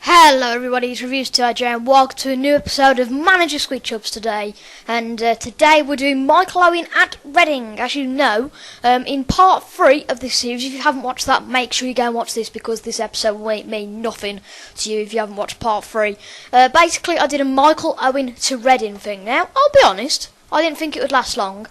Hello everybody, it's Reviews to AJ and welcome to a new episode of Manager Switch Ups today. And today we're doing Michael Owen at Reading. As you know, in part 3 of this series, if you haven't watched that, make sure you go and watch this because this episode won't mean nothing to you if you haven't watched part 3. Basically, I did a Michael Owen to Reading thing. Now, I'll be honest, I didn't think it would last long.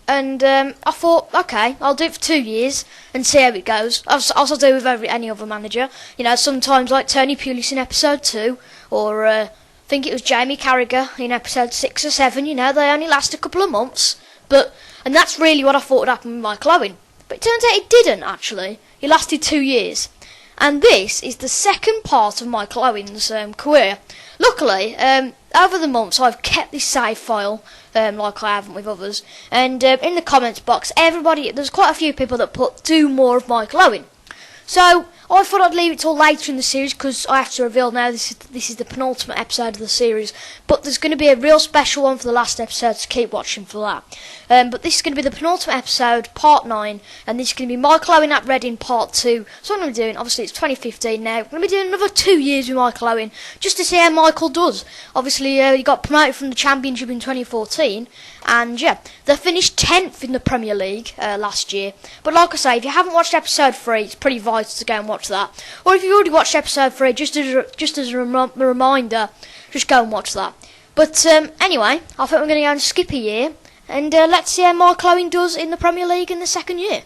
And I thought, okay, I'll do it for 2 years and see how it goes. As I do with any other manager. You know, sometimes like Tony Pulis in episode 2, or I think it was Jamie Carragher in episode 6 or 7. You know, they only last a couple of months. And that's really what I thought would happen with Michael Owen. But it turns out it didn't, actually. He lasted 2 years. And this is the second part of Michael Owen's career. Luckily, over the months I've kept this save file, like I haven't with others, and in the comments box, there's quite a few people that do more of Michael Owen. So I thought I'd leave it till later in the series because I have to reveal now this is the penultimate episode of the series. But there's going to be a real special one for the last episode, so keep watching for that. But this is going to be the penultimate episode, part 9, and this is going to be Michael Owen at Reading, part 2. So what I'm going to be doing, obviously it's 2015 now, I'm going to be doing another 2 years with Michael Owen, just to see how Michael does. Obviously he got promoted from the Championship in 2014, and yeah, they finished 10th in the Premier League last year. But like I say, if you haven't watched episode 3, it's pretty vital to go and watch that. Or if you've already watched episode 3, just as a reminder, just go and watch that. But anyway, I think we're going to go and skip a year, and let's see how Michael Owen does in the Premier League in the second year.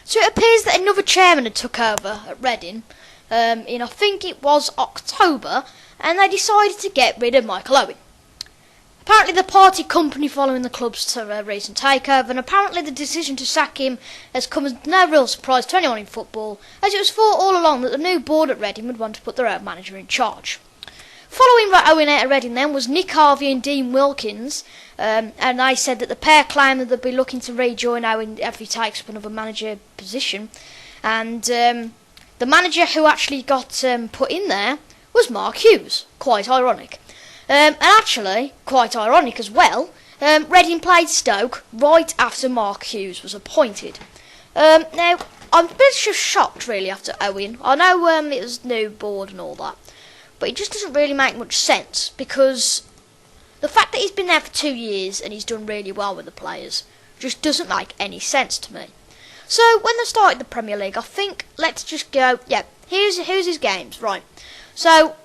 So it appears that another chairman had took over at Reading in, I think it was October, and they decided to get rid of Michael Owen. Apparently the party company following the club's recent takeover, and apparently the decision to sack him has come as no real surprise to anyone in football, as it was thought all along that the new board at Reading would want to put their own manager in charge. Following Owen out at Reading then was Nick Harvey and Dean Wilkins, and they said that the pair claimed that they'd be looking to rejoin Owen if he takes up another manager position, and the manager who actually got put in there was Mark Hughes. Quite ironic. And actually, quite ironic as well, Reading played Stoke right after Mark Hughes was appointed. Now, I'm a bit shocked really after Owen. I know it was new board and all that, but it just doesn't really make much sense because the fact that he's been there for 2 years and he's done really well with the players just doesn't make any sense to me. So when they started the Premier League, I think let's just go. Yeah, here's his games, right? So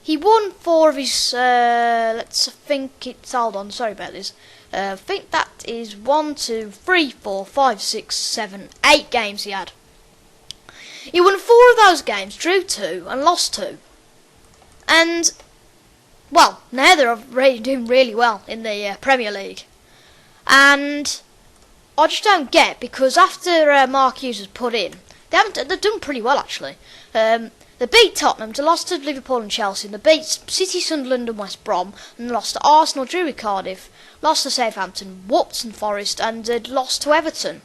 he won 4 of his, hold on, sorry about this. I think that is 1, 2, 3, 4, 5, 6, 7, 8 games he had. He won 4 of those games, drew 2, and lost 2. And, well, now they're doing really well in the Premier League. And I just don't get, because after Mark Hughes was put in, they've done pretty well actually. They beat Tottenham, they lost to Liverpool and Chelsea, and they beat City, Sunderland and West Brom, and lost to Arsenal, drew with Cardiff, lost to Southampton, whooped and Forest, and lost to Everton.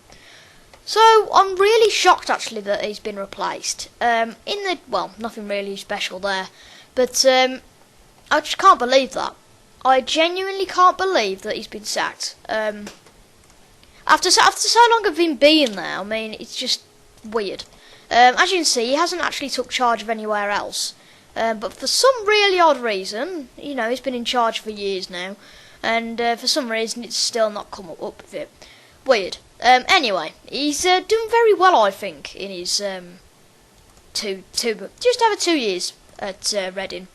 So I'm really shocked actually that he's been replaced. Nothing really special there, but I just can't believe that. I genuinely can't believe that he's been sacked. After so long of him being there, I mean, it's just weird. As you can see, he hasn't actually took charge of anywhere else. But for some really odd reason, you know, he's been in charge for years now, and for some reason it's still not come up with it. Weird. Anyway, he's done very well, I think, in his just over 2 years at Reading.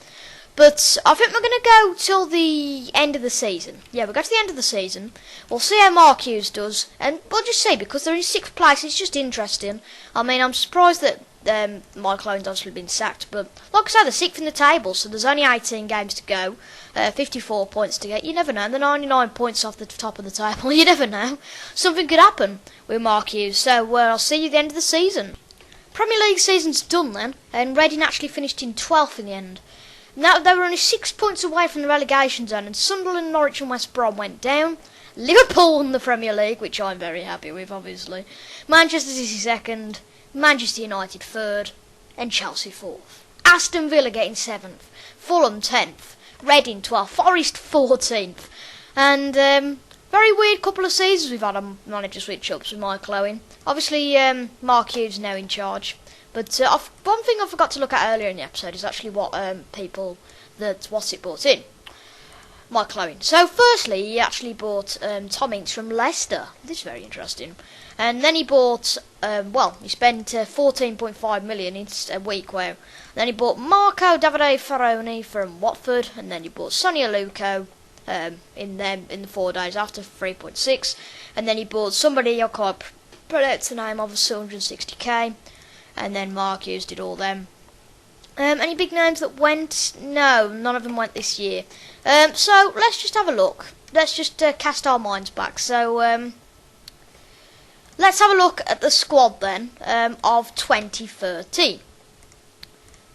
But I think we're going to go till the end of the season. Yeah, we'll go to the end of the season. We'll see how Mark Hughes does. And we'll just see, because they're in 6th place, it's just interesting. I mean, I'm surprised that Michael Owen's obviously been sacked. But like I said, they're 6th in the table, so there's only 18 games to go. 54 points to get. You never know. They're 99 points off the top of the table. You never know. Something could happen with Mark Hughes. So I'll see you at the end of the season. Premier League season's done then. And Reading actually finished in 12th in the end. Now, they were only 6 points away from the relegation zone, and Sunderland, Norwich and West Brom went down. Liverpool won the Premier League, which I'm very happy with, obviously. Manchester City 2nd, Manchester United 3rd, and Chelsea 4th. Aston Villa getting 7th, Fulham 10th, Reading 12th, Forest 14th. And very weird couple of seasons we've had on Manager Switch Ups with Michael Owen. Obviously, Mark Hughes now in charge. But one thing I forgot to look at earlier in the episode is actually what people that What's It bought in. Michael Owen. So firstly, he actually bought Tom Inks from Leicester. This is very interesting. And then he bought, he spent 14.5 million in a week. Where then he bought Marco Davide Ferroni from Watford, and then he bought Sonny Aluko in the 4 days after 3.6, and then he bought somebody I can't pronounce the name of 260k, and then Mark Hughes did all them. Any big names that went? No, none of them went this year. So let's just have a look. Let's just cast our minds back. So let's have a look at the squad then of 2013.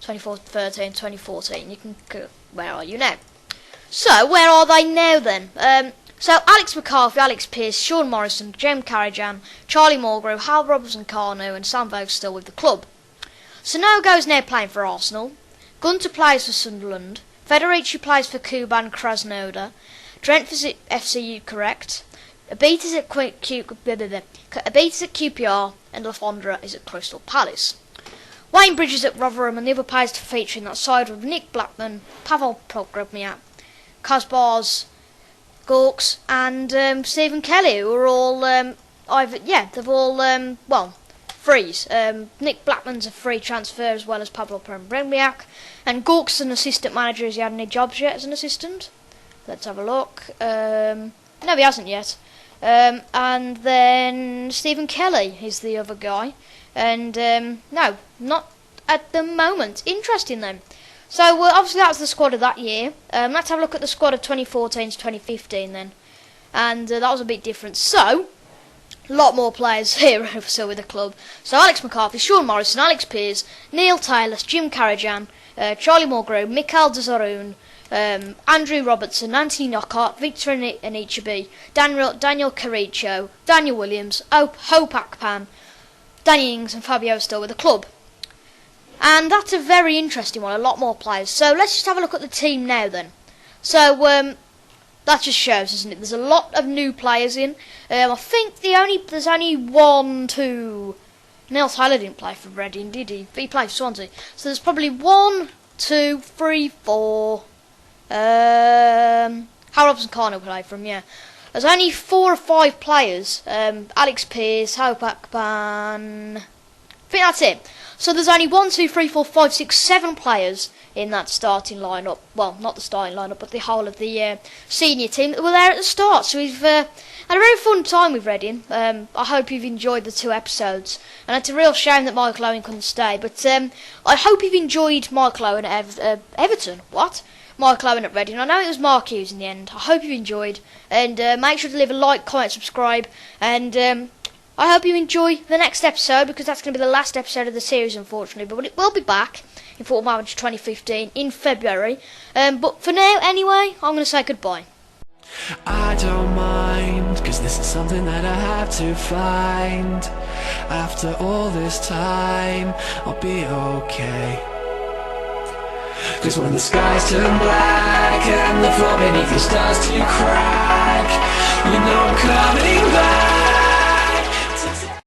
2013, 2014. You can go, where are you now? So where are they now then? So Alex McCarthy, Alex Pearce, Sean Morrison, James Carrigan, Charlie Mulgrew, Hal Robinson-Carno and Sam Vogel still with the club. Sonogo's now playing for Arsenal. Gunter plays for Sunderland. Federici plays for Kuban Krasnodar. Trent for FC Correct. Abita's at QPR and Lafondra is at Crystal Palace. Wayne Bridges at Rotherham and the other players to feature in that side with Nick Blackman, Pavel Pogrebniak, Kazbars, Gorks and Stephen Kelly, who are all they've all frees. Nick Blackman's a free transfer as well as Pavel Pogrebniak, and Gorks an assistant manager. Has he had any jobs yet as an assistant? Let's have a look. No, he hasn't yet. And then Stephen Kelly is the other guy. And no, not at the moment. Interesting then. So obviously that was the squad of that year. Let's have a look at the squad of 2014 to 2015 then. And that was a bit different. So, a lot more players here still with the club. So Alex McCarthy, Sean Morrison, Alex Pearce, Neil Taylor, Jim Carrigan, Charlie Mulgrew, Mikael de Zaroon, Andrew Robertson, Anthony Knockhart, Victor Anichebe, Daniel Caricio, Daniel Williams, Hope Akpan, Danny Ings and Fabio are still with the club. And that's a very interesting one, a lot more players. So let's just have a look at the team now then. So that just shows, doesn't it? There's a lot of new players in. I think there's only 1, 2... Neil Taylor didn't play for Reading, did he? He played for Swansea. So there's probably 1, 2, 3, 4... Hal Robinson-Carno played for him, yeah. There's only 4 or 5 players. Alex Pearce, Hope Akpan... I think that's it. So there's only 1, 2, 3, 4, 5, 6, 7 players in that starting lineup. Well, not the starting lineup, but the whole of the senior team that were there at the start. So we've had a very fun time with Reading. I hope you've enjoyed the 2 episodes. And it's a real shame that Michael Owen couldn't stay. But I hope you've enjoyed Michael Owen at Everton. What? Michael Owen at Reading. I know it was Mark Hughes in the end. I hope you've enjoyed. And make sure to leave a like, comment, subscribe. And I hope you enjoy the next episode, because that's going to be the last episode of the series, unfortunately. But it will be back in Football Manager 2015 in February. But for now, anyway, I'm going to say goodbye. I don't mind, cause this is something that I have to find. After all this time, I'll be okay. Cause when the skies turn black and the floor beneath you starts to crack, you know I'm coming back.